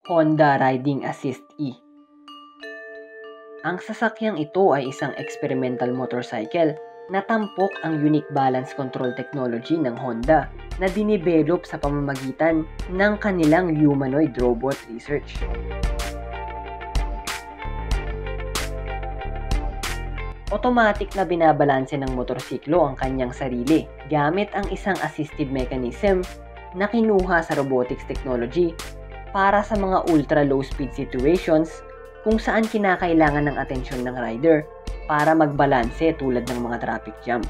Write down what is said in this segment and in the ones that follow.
Honda Riding Assist E. Ang sasakyang ito ay isang experimental motorcycle na tampok ang unique balance control technology ng Honda na dinevelop sa pamamagitan ng kanilang humanoid robot research. Automatic na binabalanse ng motorsiklo ang kanyang sarili gamit ang isang assistive mechanism na kinuha sa robotics technology para sa mga ultra-low speed situations kung saan kinakailangan ng atensyon ng rider para magbalanse tulad ng mga traffic jam.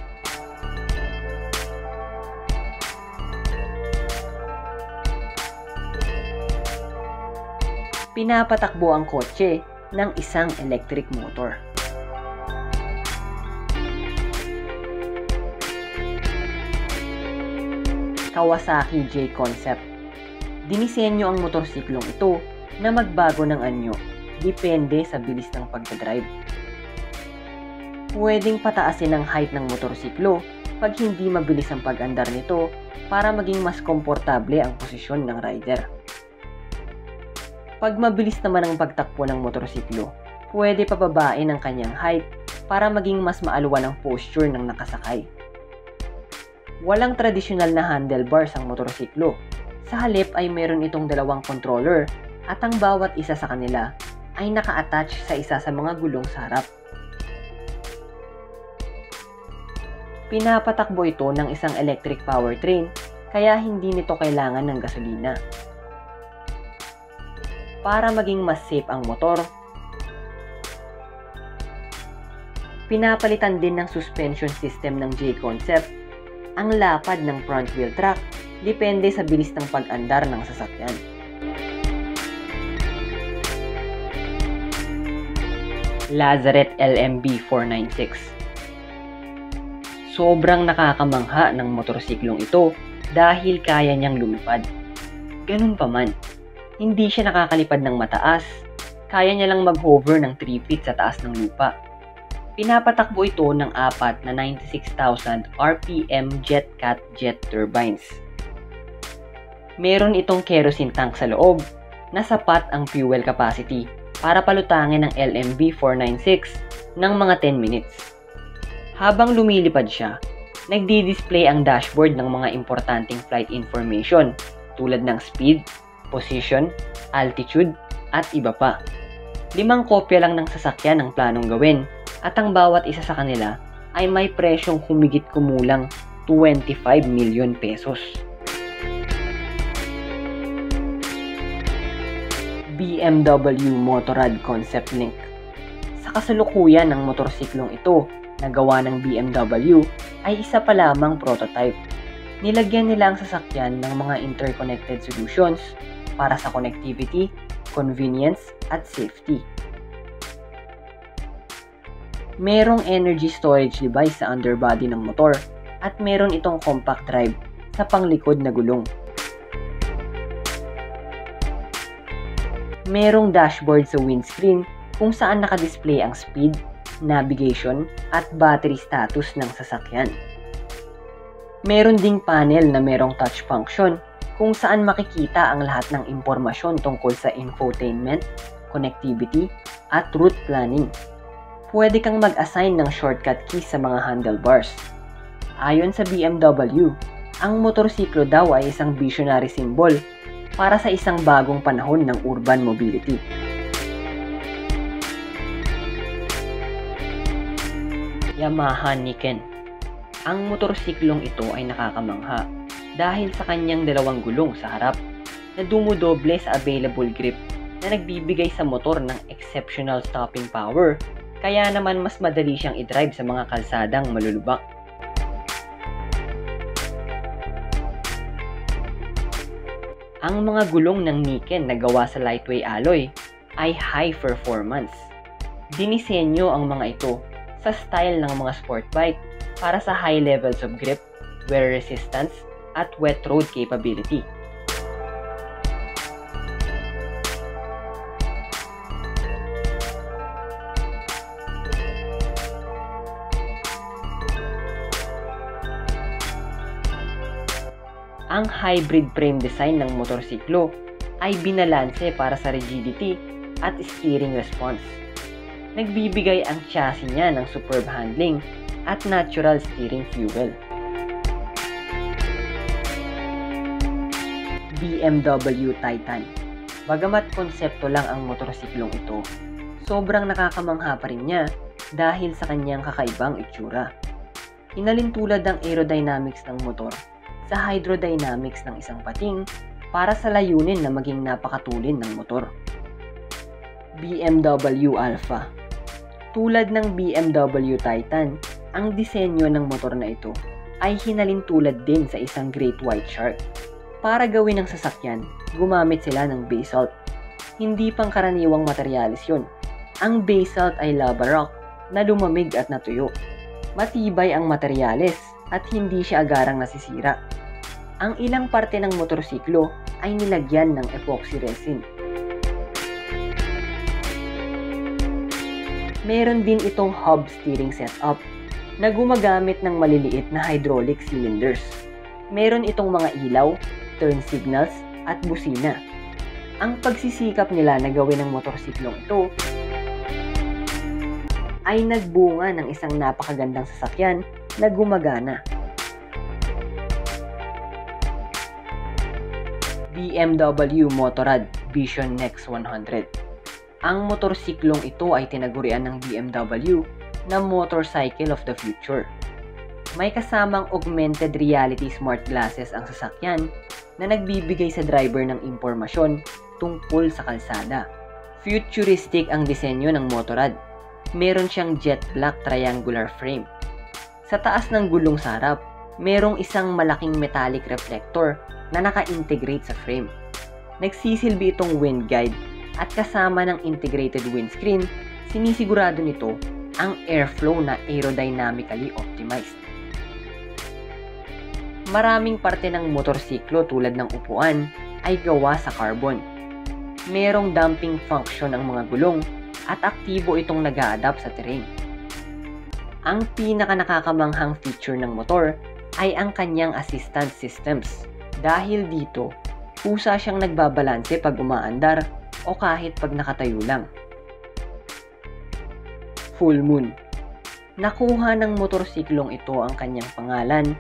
Pinapatakbo ang kotse ng isang electric motor. Kawasaki J-Concept. Dinisenyo ang motorsiklong ito na magbago ng anyo, depende sa bilis ng pagdadrive. Pwedeng pataasin ang height ng motorsiklo pag hindi mabilis ang pag-andar nito para maging mas komportable ang posisyon ng rider. Pag mabilis naman ang pagtakbo ng motorsiklo, pwede pababain ang kanyang height para maging mas maalwan ang posture ng nakasakay. Walang tradisyonal na handlebars ang motorsiklo. Sa halip ay meron itong dalawang controller at ang bawat isa sa kanila ay naka-attach sa isa sa mga gulong sa harap. Pinapatakbo ito ng isang electric powertrain kaya hindi nito kailangan ng gasolina. Para maging mas safe ang motor, pinapalitan din ng suspension system ng J-Concept ang lapad ng front wheel track depende sa bilis ng pag-andar ng sasakyan. Lazareth LMB 496. Sobrang nakakamangha ng motorsiklong ito dahil kaya niyang lumipad. Ganun pa man, hindi siya nakakalipad ng mataas, kaya niya lang mag-hover ng 3 feet sa taas ng lupa. Pinapatakbo ito ng 4 na 96,000 RPM JetCat jet turbines. Meron itong kerosene tank sa loob na sapat ang fuel capacity para palutangin ng LMB 496 ng mga 10 minutes. Habang lumilipad siya, nagdi-display ang dashboard ng mga importanteng flight information tulad ng speed, position, altitude, at iba pa. 5 kopya lang ng sasakyan ang planong gawin at ang bawat isa sa kanila ay may presyong humigit kumulang 25 million pesos. BMW Motorrad Concept Link. Sa kasalukuyan ng motorsiklong ito na gawa ng BMW ay isa pa lamang prototype. Nilagyan nila ang sasakyan ng mga interconnected solutions para sa connectivity, convenience, at safety. Merong energy storage device sa underbody ng motor at meron itong compact drive sa panglikod na gulong. Merong dashboard sa windscreen kung saan nakadisplay ang speed, navigation, at battery status ng sasakyan. Meron ding panel na merong touch function kung saan makikita ang lahat ng impormasyon tungkol sa infotainment, connectivity, at route planning. Pwede kang mag-assign ng shortcut keys sa mga handlebars. Ayon sa BMW, ang motorsiklo daw ay isang visionary symbol para sa isang bagong panahon ng urban mobility. Yamaha Niken. Ang motorsiklong ito ay nakakamangha dahil sa kanyang dalawang gulong sa harap na dumudoble sa available grip na nagbibigay sa motor ng exceptional stopping power, kaya naman mas madali siyang i-drive sa mga kalsadang malulubak. Ang mga gulong ng Niken na gawa sa lightweight alloy ay high performance. Dinisenyo ang mga ito sa style ng mga sport bike para sa high levels of grip, wear resistance, at wet road capability. Ang hybrid frame design ng motorsiklo ay binalanse para sa rigidity at steering response. Nagbibigay ang chassis niya ng superb handling at natural steering fuel. BMW Titan. Bagamat konsepto lang ang motorsiklong ito, sobrang nakakamangha pa rin niya dahil sa kanyang kakaibang itsura. Inalintulad ang aerodynamics ng motor sa hydrodynamics ng isang pating para sa layunin na maging napakatulin ng motor. BMW Alpha. Tulad ng BMW Titan, ang disenyo ng motor na ito ay hinalintulad din sa isang Great White Shark. Para gawin ng sasakyan, gumamit sila ng basalt. Hindi pangkaraniwang materyales yun. Ang basalt ay lava rock na lumamig at natuyo. Matibay ang materyales at hindi siya agarang nasisira. Ang ilang parte ng motorsiklo ay nilagyan ng epoxy resin. Meron din itong hub steering setup na gumagamit ng maliliit na hydraulic cylinders. Meron itong mga ilaw, turn signals, at busina. Ang pagsisikap nila na gawin ng motorsiklong ito ay nagbunga ng isang napakagandang sasakyan na gumagana. BMW Motorrad Vision Next 100. Ang motorsiklong ito ay tinagurian ng BMW na Motorcycle of the Future. May kasamang augmented reality smart glasses ang sasakyan na nagbibigay sa driver ng impormasyon tungkol sa kalsada. Futuristic ang disenyo ng Motorrad. Meron siyang jet black triangular frame. Sa taas ng gulong sa harap, merong isang malaking metallic reflector na naka-integrate sa frame. Nagsisilbi itong wind guide at kasama ng integrated windscreen, sinisigurado nito ang airflow na aerodynamically optimized. Maraming parte ng motorsiklo tulad ng upuan ay gawa sa carbon. Merong damping function ang mga gulong at aktibo itong nag-a-adapt sa terrain. Ang pinaka-nakakamanghang feature ng motor ay ang kanyang assistance systems. Dahil dito, kusa siyang nagbabalanse pag umaandar o kahit pag nakatayo lang. Full Moon. Nakuha ng motorsiklong ito ang kanyang pangalan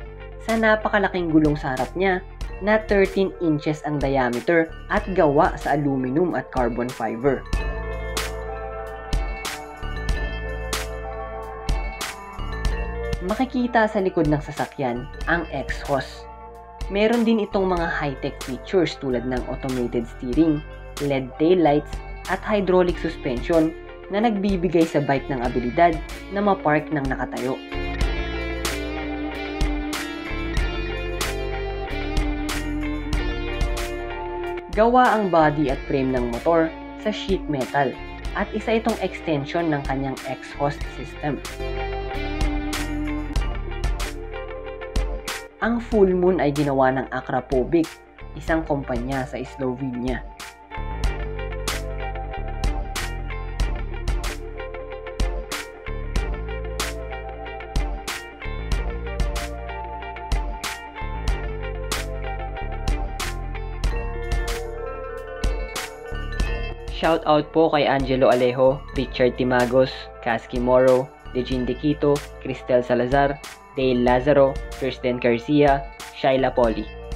sa napakalaking gulong sa harap niya na 13 inches ang diameter at gawa sa aluminum at carbon fiber. Makikita sa likod ng sasakyan ang exhaust. Meron din itong mga high-tech features tulad ng automated steering, LED taillights at hydraulic suspension na nagbibigay sa bike ng abilidad na mapark ng nakatayo. Gawa ang body at frame ng motor sa sheet metal at isa itong extension ng kanyang exhaust system. Ang Full Moon ay ginawa ng Akrapovic, isang kumpanya sa Slovenia. Shout out po kay Angelo Alejo, Richard Timagos, Kasky Moro, Dejin Dequito, Cristel Salazar, Dale Lazaro, Kirsten Garcia, Shaila Poli.